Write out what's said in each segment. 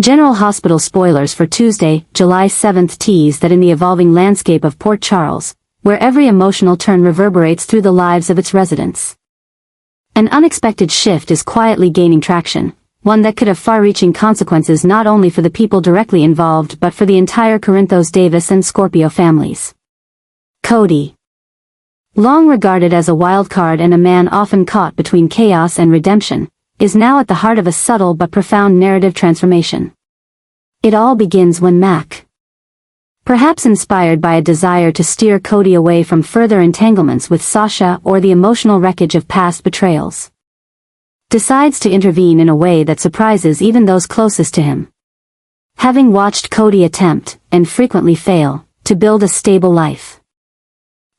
General Hospital spoilers for Tuesday, July 7th tease that in the evolving landscape of Port Charles, where every emotional turn reverberates through the lives of its residents, an unexpected shift is quietly gaining traction, one that could have far-reaching consequences not only for the people directly involved but for the entire Corinthos Davis and Scorpio families. Cody, long regarded as a wild card and a man often caught between chaos and redemption, is now at the heart of a subtle but profound narrative transformation. It all begins when Mac, perhaps inspired by a desire to steer Cody away from further entanglements with Sasha or the emotional wreckage of past betrayals, decides to intervene in a way that surprises even those closest to him. Having watched Cody attempt, and frequently fail, to build a stable life,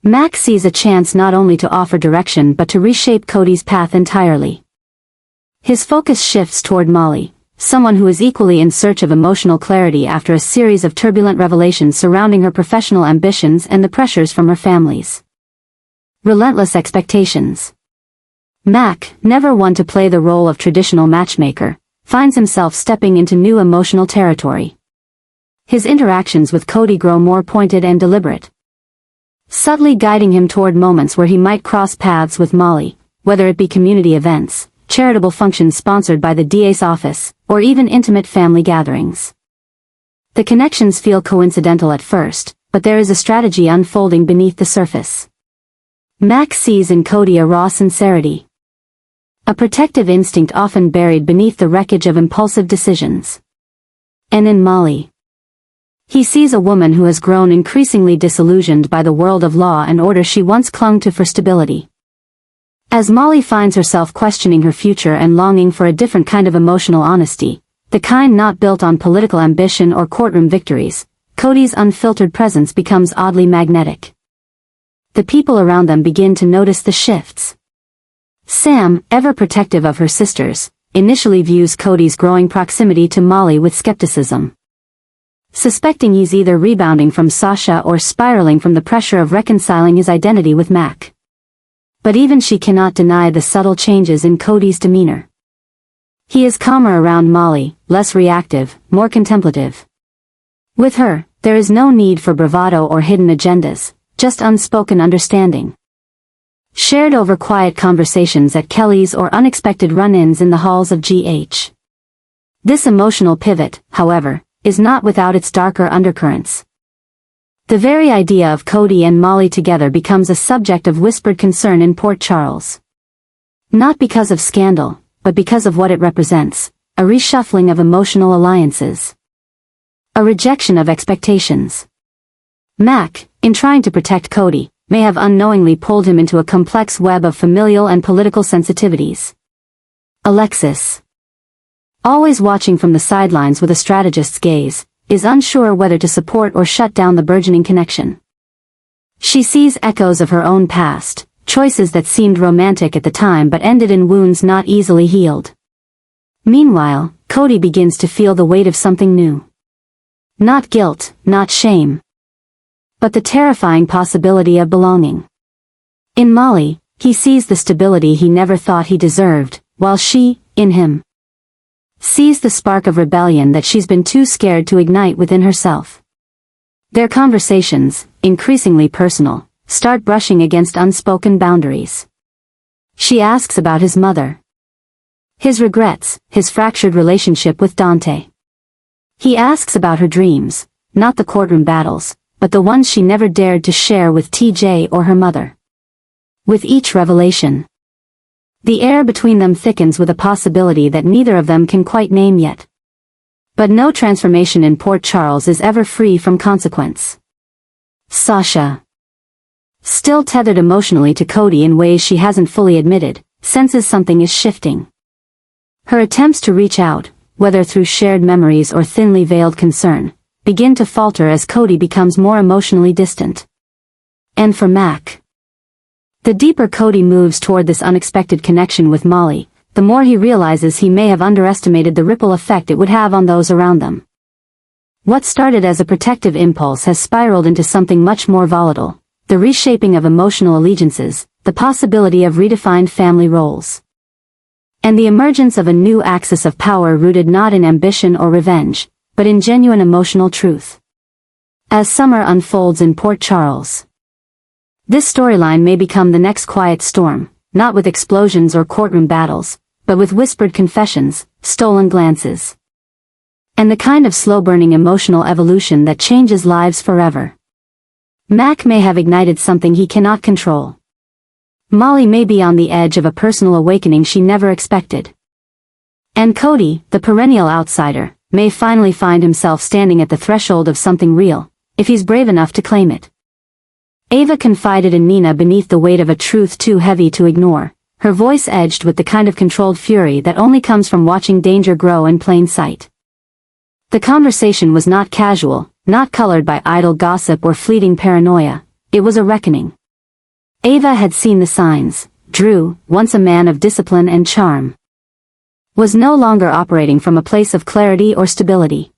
Mac sees a chance not only to offer direction but to reshape Cody's path entirely. His focus shifts toward Molly, someone who is equally in search of emotional clarity after a series of turbulent revelations surrounding her professional ambitions and the pressures from her family's relentless expectations. Mac, never one to play the role of traditional matchmaker, finds himself stepping into new emotional territory. His interactions with Cody grow more pointed and deliberate, subtly guiding him toward moments where he might cross paths with Molly, whether it be community events, charitable functions sponsored by the DA's office, or even intimate family gatherings. The connections feel coincidental at first, but there is a strategy unfolding beneath the surface. Mac sees in Cody a raw sincerity, a protective instinct often buried beneath the wreckage of impulsive decisions. And in Molly, he sees a woman who has grown increasingly disillusioned by the world of law and order she once clung to for stability. As Molly finds herself questioning her future and longing for a different kind of emotional honesty, the kind not built on political ambition or courtroom victories, Cody's unfiltered presence becomes oddly magnetic. The people around them begin to notice the shifts. Sam, ever protective of her sisters, initially views Cody's growing proximity to Molly with skepticism, suspecting he's either rebounding from Sasha or spiraling from the pressure of reconciling his identity with Mac. But even she cannot deny the subtle changes in Cody's demeanor. He is calmer around Molly, less reactive, more contemplative. With her, there is no need for bravado or hidden agendas, just unspoken understanding, shared over quiet conversations at Kelly's or unexpected run-ins in the halls of GH. This emotional pivot, however, is not without its darker undercurrents. The very idea of Cody and Molly together becomes a subject of whispered concern in Port Charles. Not because of scandal, but because of what it represents, a reshuffling of emotional alliances, a rejection of expectations. Mac, in trying to protect Cody, may have unknowingly pulled him into a complex web of familial and political sensitivities. Alexis, always watching from the sidelines with a strategist's gaze, is unsure whether to support or shut down the burgeoning connection. She sees echoes of her own past, choices that seemed romantic at the time but ended in wounds not easily healed. Meanwhile, Cody begins to feel the weight of something new. Not guilt, not shame, but the terrifying possibility of belonging. In Molly, he sees the stability he never thought he deserved, while she, in him, sees the spark of rebellion that she's been too scared to ignite within herself. Their conversations, increasingly personal, start brushing against unspoken boundaries. She asks about his mother, his regrets, his fractured relationship with Dante. He asks about her dreams, not the courtroom battles, but the ones she never dared to share with TJ or her mother. With each revelation, the air between them thickens with a possibility that neither of them can quite name yet. But no transformation in Port Charles is ever free from consequence. Sasha, still tethered emotionally to Cody in ways she hasn't fully admitted, senses something is shifting. Her attempts to reach out, whether through shared memories or thinly veiled concern, begin to falter as Cody becomes more emotionally distant. And for Mac, the deeper Cody moves toward this unexpected connection with Molly, the more he realizes he may have underestimated the ripple effect it would have on those around them. What started as a protective impulse has spiraled into something much more volatile, the reshaping of emotional allegiances, the possibility of redefined family roles. and the emergence of a new axis of power rooted not in ambition or revenge, but in genuine emotional truth. As summer unfolds in Port Charles, this storyline may become the next quiet storm, not with explosions or courtroom battles, but with whispered confessions, stolen glances, and the kind of slow-burning emotional evolution that changes lives forever. Mac may have ignited something he cannot control. Molly may be on the edge of a personal awakening she never expected. And Cody, the perennial outsider, may finally find himself standing at the threshold of something real, if he's brave enough to claim it. Ava confided in Nina beneath the weight of a truth too heavy to ignore, her voice edged with the kind of controlled fury that only comes from watching danger grow in plain sight. The conversation was not casual, not colored by idle gossip or fleeting paranoia. It was a reckoning. Ava had seen the signs. Drew, once a man of discipline and charm, was no longer operating from a place of clarity or stability.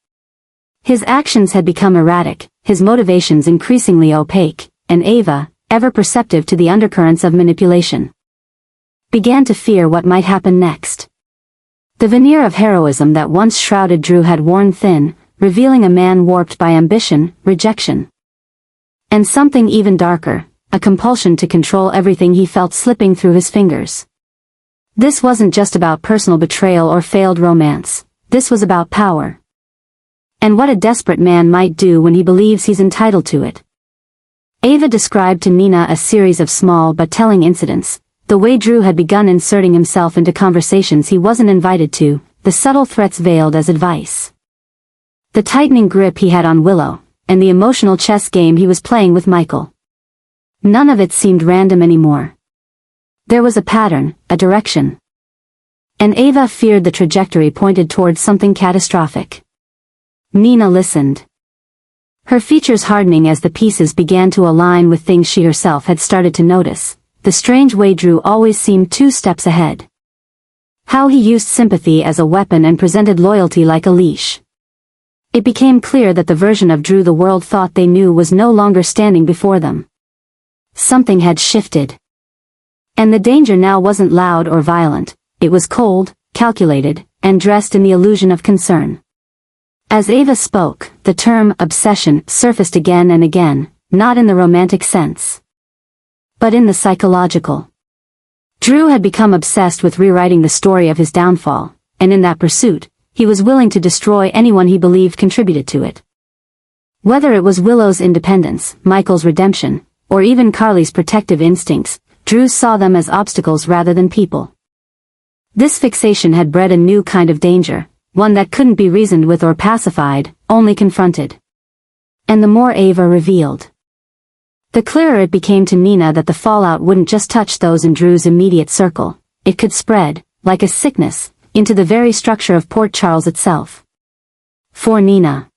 His actions had become erratic, his motivations increasingly opaque, and Ava, ever perceptive to the undercurrents of manipulation, began to fear what might happen next. The veneer of heroism that once shrouded Drew had worn thin, revealing a man warped by ambition, rejection, and something even darker, a compulsion to control everything he felt slipping through his fingers. This wasn't just about personal betrayal or failed romance. This was about power. And what a desperate man might do when he believes he's entitled to it. Ava described to Nina a series of small but telling incidents, the way Drew had begun inserting himself into conversations he wasn't invited to, the subtle threats veiled as advice, the tightening grip he had on Willow, and the emotional chess game he was playing with Michael. None of it seemed random anymore. There was a pattern, a direction. And Ava feared the trajectory pointed towards something catastrophic. Nina listened, her features hardening as the pieces began to align with things she herself had started to notice. The strange way Drew always seemed 2 steps ahead. How he used sympathy as a weapon and presented loyalty like a leash. It became clear that the version of Drew the world thought they knew was no longer standing before them. Something had shifted. And the danger now wasn't loud or violent, it was cold, calculated, and dressed in the illusion of concern. As Ava spoke, the term obsession surfaced again and again, not in the romantic sense, but in the psychological. Drew had become obsessed with rewriting the story of his downfall, and in that pursuit, he was willing to destroy anyone he believed contributed to it. Whether it was Willow's independence, Michael's redemption, or even Carly's protective instincts, Drew saw them as obstacles rather than people. This fixation had bred a new kind of danger, one that couldn't be reasoned with or pacified, only confronted. And the more Ava revealed, the clearer it became to Nina that the fallout wouldn't just touch those in Drew's immediate circle, it could spread, like a sickness, into the very structure of Port Charles itself. For Nina,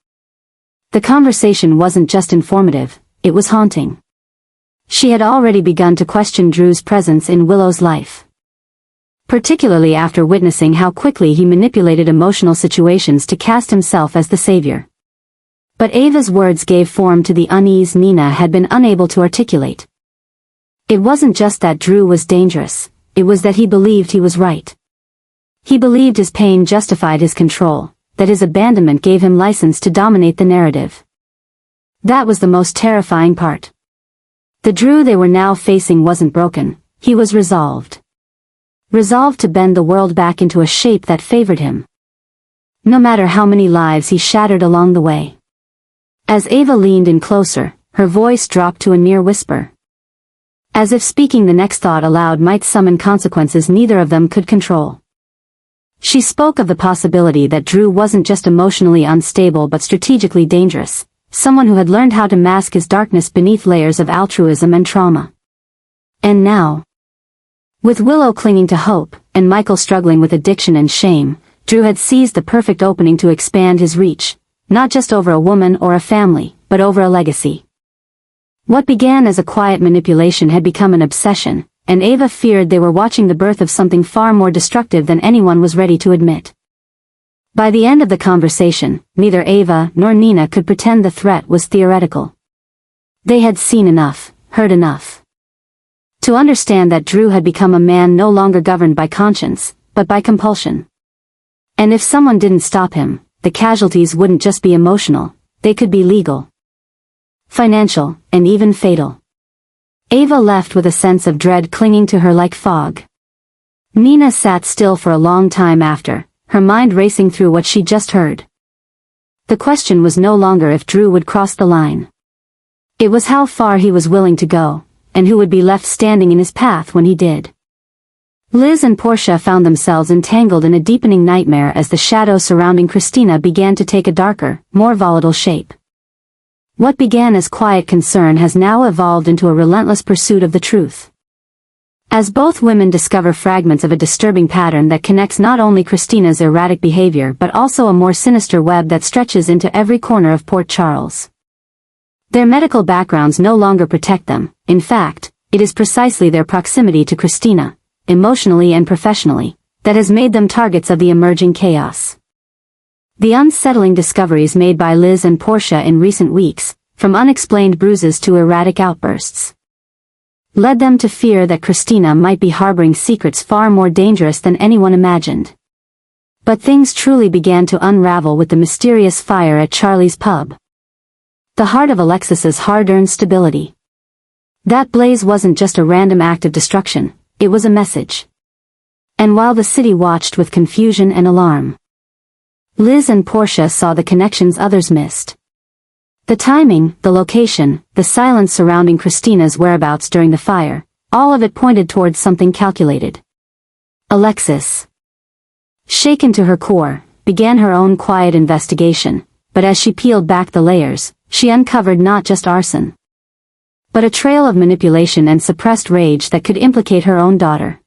the conversation wasn't just informative, it was haunting. She had already begun to question Drew's presence in Willow's life, particularly after witnessing how quickly he manipulated emotional situations to cast himself as the savior. But Ava's words gave form to the unease Nina had been unable to articulate. It wasn't just that Drew was dangerous, it was that he believed he was right. He believed his pain justified his control, that his abandonment gave him license to dominate the narrative. That was the most terrifying part. The Drew they were now facing wasn't broken, he was resolved. Resolved to bend the world back into a shape that favored him, no matter how many lives he shattered along the way. As Ava leaned in closer, her voice dropped to a near whisper, as if speaking the next thought aloud might summon consequences neither of them could control. She spoke of the possibility that Drew wasn't just emotionally unstable but strategically dangerous, someone who had learned how to mask his darkness beneath layers of altruism and trauma. And now, with Willow clinging to hope, and Michael struggling with addiction and shame, Drew had seized the perfect opening to expand his reach, not just over a woman or a family, but over a legacy. What began as a quiet manipulation had become an obsession, and Ava feared they were watching the birth of something far more destructive than anyone was ready to admit. By the end of the conversation, neither Ava nor Nina could pretend the threat was theoretical. They had seen enough, heard enough, to understand that Drew had become a man no longer governed by conscience, but by compulsion. And if someone didn't stop him, the casualties wouldn't just be emotional, they could be legal, financial, and even fatal. Ava left with a sense of dread clinging to her like fog. Nina sat still for a long time after, her mind racing through what she'd just heard. The question was no longer if Drew would cross the line. It was how far he was willing to go, and who would be left standing in his path when he did. Liz and Portia found themselves entangled in a deepening nightmare as the shadow surrounding Christina began to take a darker, more volatile shape. What began as quiet concern has now evolved into a relentless pursuit of the truth. As both women discover fragments of a disturbing pattern that connects not only Christina's erratic behavior but also a more sinister web that stretches into every corner of Port Charles. Their medical backgrounds no longer protect them. In fact, it is precisely their proximity to Christina, emotionally and professionally, that has made them targets of the emerging chaos. The unsettling discoveries made by Liz and Portia in recent weeks, from unexplained bruises to erratic outbursts, led them to fear that Christina might be harboring secrets far more dangerous than anyone imagined. But things truly began to unravel with the mysterious fire at Charlie's pub. The heart of Alexis's hard-earned stability. That blaze wasn't just a random act of destruction, it was a message. And while the city watched with confusion and alarm, Liz and Portia saw the connections others missed. The timing, the location, the silence surrounding Christina's whereabouts during the fire, all of it pointed towards something calculated. Alexis, shaken to her core, began her own quiet investigation, but as she peeled back the layers, she uncovered not just arson, but a trail of manipulation and suppressed rage that could implicate her own daughter.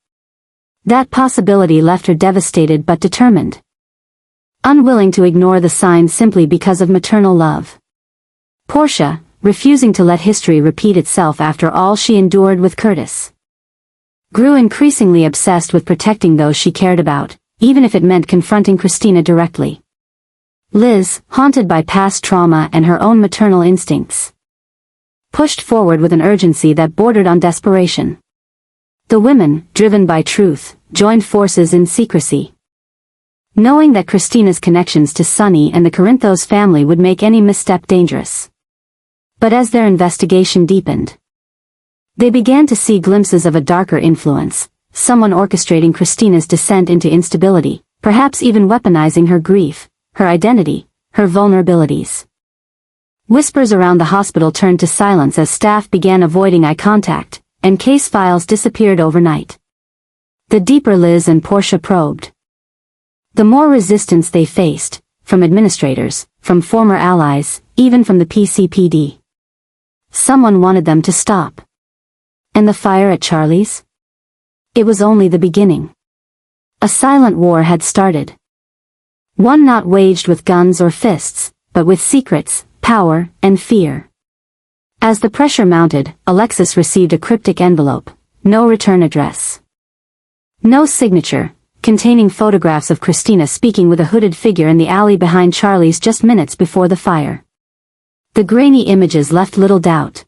That possibility left her devastated but determined, unwilling to ignore the signs simply because of maternal love. Portia, refusing to let history repeat itself after all she endured with Curtis, grew increasingly obsessed with protecting those she cared about, even if it meant confronting Christina directly. Liz, haunted by past trauma and her own maternal instincts, pushed forward with an urgency that bordered on desperation. The women, driven by truth, joined forces in secrecy, knowing that Christina's connections to Sonny and the Corinthos family would make any misstep dangerous. But as their investigation deepened, they began to see glimpses of a darker influence, someone orchestrating Christina's descent into instability, perhaps even weaponizing her grief, her identity, her vulnerabilities. Whispers around the hospital turned to silence as staff began avoiding eye contact, and case files disappeared overnight. The deeper Liz and Portia probed, the more resistance they faced, from administrators, from former allies, even from the PCPD. Someone wanted them to stop. And the fire at Charlie's? It was only the beginning. A silent war had started. One not waged with guns or fists, but with secrets, power, and fear. As the pressure mounted, Alexis received a cryptic envelope, no return address, no signature, containing photographs of Christina speaking with a hooded figure in the alley behind Charlie's just minutes before the fire. The grainy images left little doubt.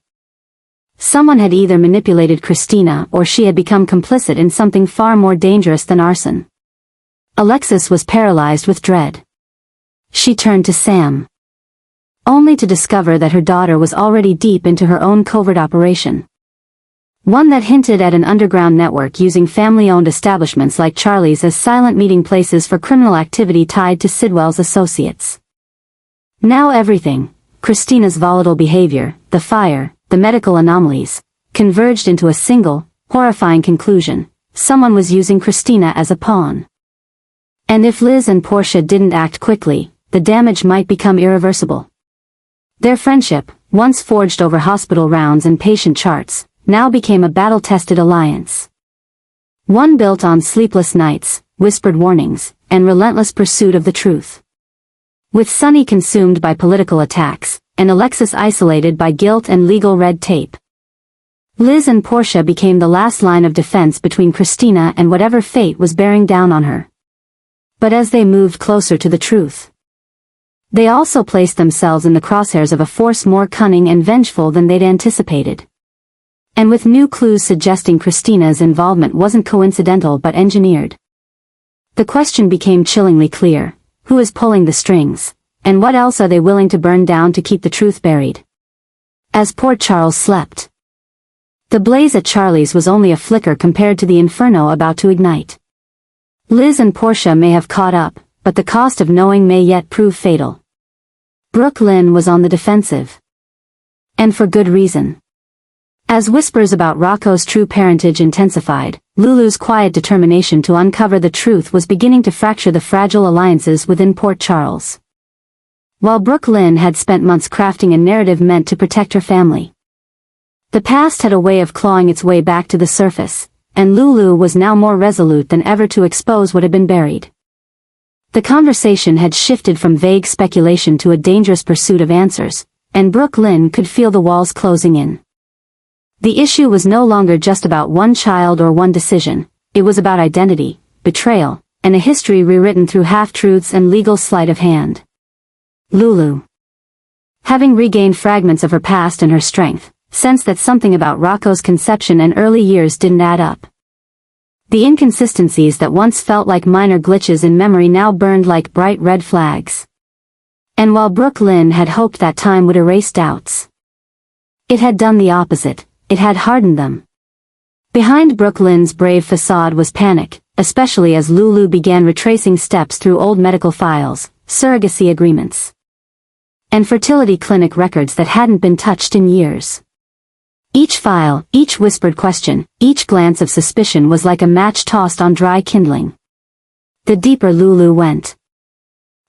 Someone had either manipulated Christina or she had become complicit in something far more dangerous than arson. Alexis was paralyzed with dread. She turned to Sam, only to discover that her daughter was already deep into her own covert operation. One that hinted at an underground network using family-owned establishments like Charlie's as silent meeting places for criminal activity tied to Sidwell's associates. Now everything, Christina's volatile behavior, the fire, the medical anomalies, converged into a single, horrifying conclusion: someone was using Christina as a pawn. And if Liz and Portia didn't act quickly, the damage might become irreversible. Their friendship, once forged over hospital rounds and patient charts, now became a battle-tested alliance. One built on sleepless nights, whispered warnings, and relentless pursuit of the truth. With Sonny consumed by political attacks, and Alexis isolated by guilt and legal red tape, Liz and Portia became the last line of defense between Christina and whatever fate was bearing down on her. But as they moved closer to the truth, they also placed themselves in the crosshairs of a force more cunning and vengeful than they'd anticipated. And with new clues suggesting Christina's involvement wasn't coincidental but engineered. The question became chillingly clear. Who is pulling the strings? And what else are they willing to burn down to keep the truth buried? As Port Charles slept, the blaze at Charlie's was only a flicker compared to the inferno about to ignite. Liz and Portia may have caught up, but the cost of knowing may yet prove fatal. Brooke Lynn was on the defensive. And for good reason. As whispers about Rocco's true parentage intensified, Lulu's quiet determination to uncover the truth was beginning to fracture the fragile alliances within Port Charles. While Brooke Lynn had spent months crafting a narrative meant to protect her family, the past had a way of clawing its way back to the surface, and Lulu was now more resolute than ever to expose what had been buried. The conversation had shifted from vague speculation to a dangerous pursuit of answers, and Brooke Lynn could feel the walls closing in. The issue was no longer just about one child or one decision, it was about identity, betrayal, and a history rewritten through half-truths and legal sleight of hand. Lulu, having regained fragments of her past and her strength, sensed that something about Rocco's conception and early years didn't add up. The inconsistencies that once felt like minor glitches in memory now burned like bright red flags. And while Brooke Lynn had hoped that time would erase doubts, it had done the opposite, it had hardened them. Behind Brooke Lynn's brave facade was panic, especially as Lulu began retracing steps through old medical files, surrogacy agreements, and fertility clinic records that hadn't been touched in years. Each file, each whispered question, each glance of suspicion was like a match tossed on dry kindling. The deeper Lulu went,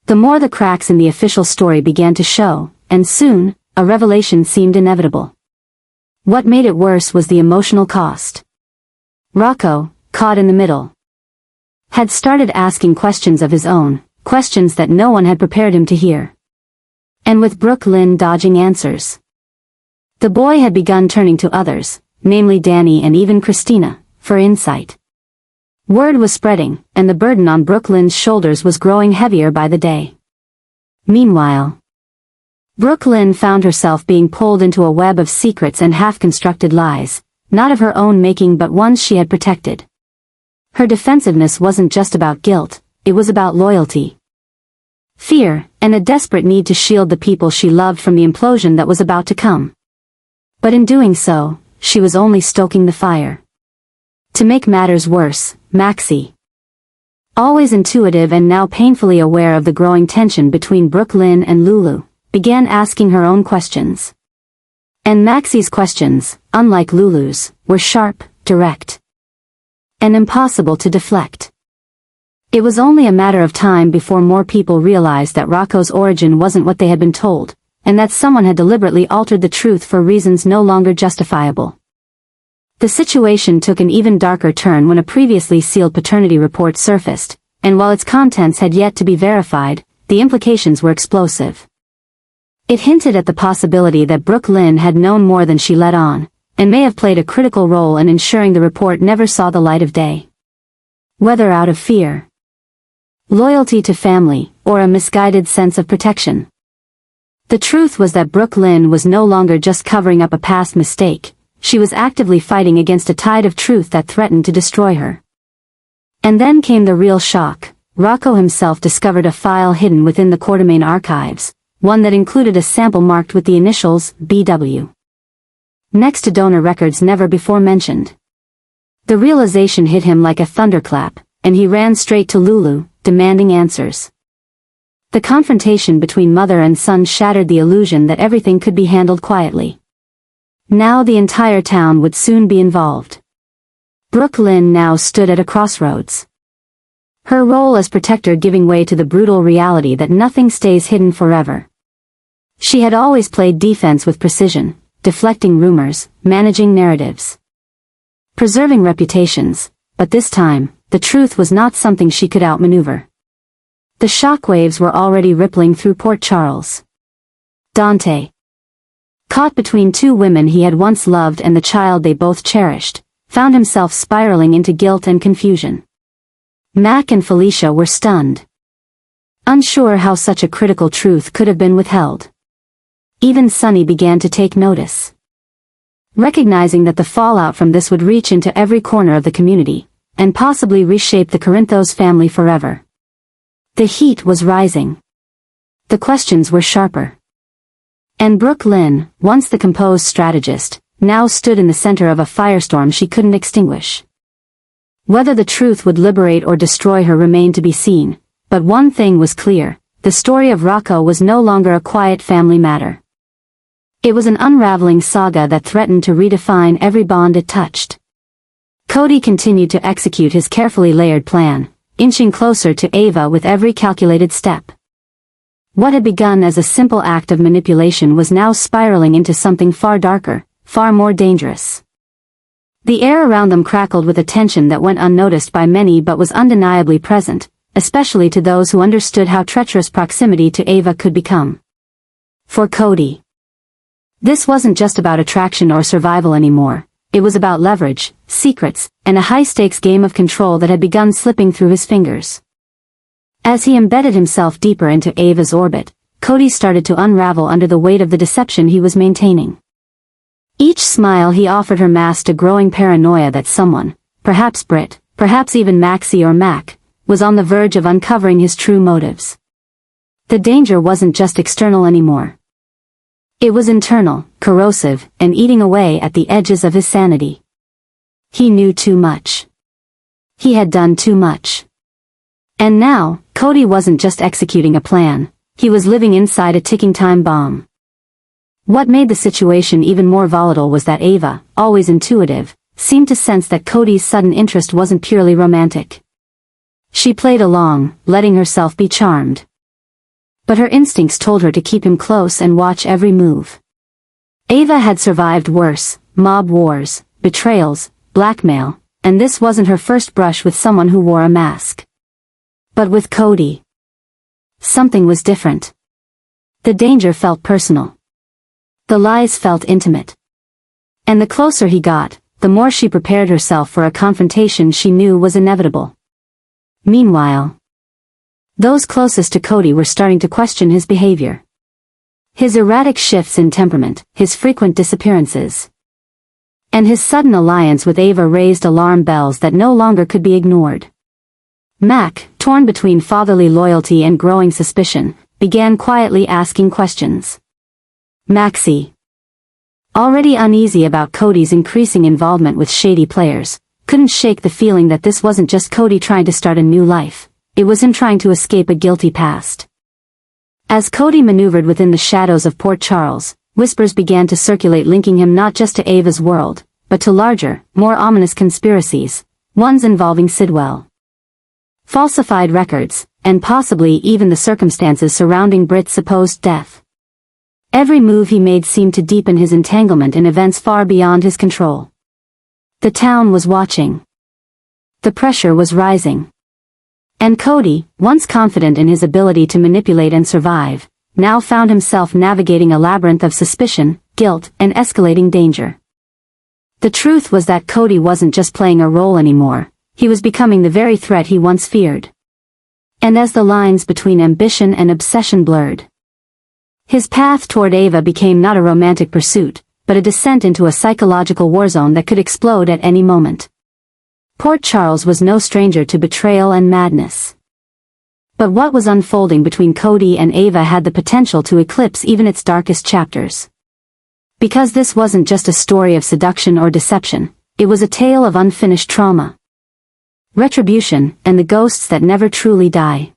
the more the cracks in the official story began to show, and soon, a revelation seemed inevitable. What made it worse was the emotional cost. Rocco, caught in the middle, had started asking questions of his own, questions that no one had prepared him to hear. And with Brooke Lynn dodging answers, the boy had begun turning to others, namely Danny and even Christina, for insight. Word was spreading, and the burden on Brooke Lynn's shoulders was growing heavier by the day. Meanwhile, Brooke Lynn found herself being pulled into a web of secrets and half-constructed lies, not of her own making but ones she had protected. Her defensiveness wasn't just about guilt, it was about loyalty, fear, and a desperate need to shield the people she loved from the implosion that was about to come. But in doing so, she was only stoking the fire. To make matters worse, Maxie, always intuitive and now painfully aware of the growing tension between Brooke Lynn and Lulu, began asking her own questions. And Maxie's questions, unlike Lulu's, were sharp, direct, and impossible to deflect. It was only a matter of time before more people realized that Rocco's origin wasn't what they had been told, and that someone had deliberately altered the truth for reasons no longer justifiable. The situation took an even darker turn when a previously sealed paternity report surfaced, and while its contents had yet to be verified, the implications were explosive. It hinted at the possibility that Brooke Lynn had known more than she let on, and may have played a critical role in ensuring the report never saw the light of day. Whether out of fear, loyalty to family, or a misguided sense of protection. The truth was that Brooke Lynn was no longer just covering up a past mistake, she was actively fighting against a tide of truth that threatened to destroy her. And then came the real shock. Rocco himself discovered a file hidden within the Quartermain archives, one that included a sample marked with the initials, BW. Next to donor records never before mentioned. The realization hit him like a thunderclap, and he ran straight to Lulu, demanding answers. The confrontation between mother and son shattered the illusion that everything could be handled quietly. Now the entire town would soon be involved. Brooke Lynn now stood at a crossroads. Her role as protector giving way to the brutal reality that nothing stays hidden forever. She had always played defense with precision, deflecting rumors, managing narratives, preserving reputations, but this time, the truth was not something she could outmaneuver. The shockwaves were already rippling through Port Charles. Dante, caught between two women he had once loved and the child they both cherished, found himself spiraling into guilt and confusion. Mac and Felicia were stunned, unsure how such a critical truth could have been withheld. Even Sonny began to take notice. Recognizing that the fallout from this would reach into every corner of the community, and possibly reshape the Corinthos family forever. The heat was rising. The questions were sharper. And Brooke Lynn, once the composed strategist, now stood in the center of a firestorm she couldn't extinguish. Whether the truth would liberate or destroy her remained to be seen, but one thing was clear: the story of Rocco was no longer a quiet family matter. It was an unraveling saga that threatened to redefine every bond it touched. Cody continued to execute his carefully layered plan, inching closer to Ava with every calculated step. What had begun as a simple act of manipulation was now spiraling into something far darker, far more dangerous. The air around them crackled with a tension that went unnoticed by many but was undeniably present, especially to those who understood how treacherous proximity to Ava could become. For Cody, this wasn't just about attraction or survival anymore. It was about leverage, secrets, and a high-stakes game of control that had begun slipping through his fingers. As he embedded himself deeper into Ava's orbit, Cody started to unravel under the weight of the deception he was maintaining. Each smile he offered her masked a growing paranoia that someone, perhaps Britt, perhaps even Maxie or Mac, was on the verge of uncovering his true motives. The danger wasn't just external anymore. It was internal, corrosive, and eating away at the edges of his sanity. He knew too much. He had done too much. And now, Cody wasn't just executing a plan, he was living inside a ticking time bomb. What made the situation even more volatile was that Ava, always intuitive, seemed to sense that Cody's sudden interest wasn't purely romantic. She played along, letting herself be charmed. But her instincts told her to keep him close and watch every move. Ava had survived worse: mob wars, betrayals, blackmail, and this wasn't her first brush with someone who wore a mask. But with Cody, something was different. The danger felt personal. The lies felt intimate. And the closer he got, the more she prepared herself for a confrontation she knew was inevitable. Meanwhile, those closest to Cody were starting to question his behavior. His erratic shifts in temperament, his frequent disappearances, and his sudden alliance with Ava raised alarm bells that no longer could be ignored. Mac, torn between fatherly loyalty and growing suspicion, began quietly asking questions. Maxie, already uneasy about Cody's increasing involvement with shady players, couldn't shake the feeling that this wasn't just Cody trying to start a new life. It was him trying to escape a guilty past. As Cody maneuvered within the shadows of Port Charles, whispers began to circulate linking him not just to Ava's world, but to larger, more ominous conspiracies, ones involving Sidwell. Falsified records, and possibly even the circumstances surrounding Britt's supposed death. Every move he made seemed to deepen his entanglement in events far beyond his control. The town was watching. The pressure was rising. And Cody, once confident in his ability to manipulate and survive, now found himself navigating a labyrinth of suspicion, guilt, and escalating danger. The truth was that Cody wasn't just playing a role anymore, he was becoming the very threat he once feared. And as the lines between ambition and obsession blurred, his path toward Ava became not a romantic pursuit, but a descent into a psychological warzone that could explode at any moment. Port Charles was no stranger to betrayal and madness. But what was unfolding between Cody and Ava had the potential to eclipse even its darkest chapters. Because this wasn't just a story of seduction or deception, it was a tale of unfinished trauma, retribution, and the ghosts that never truly die.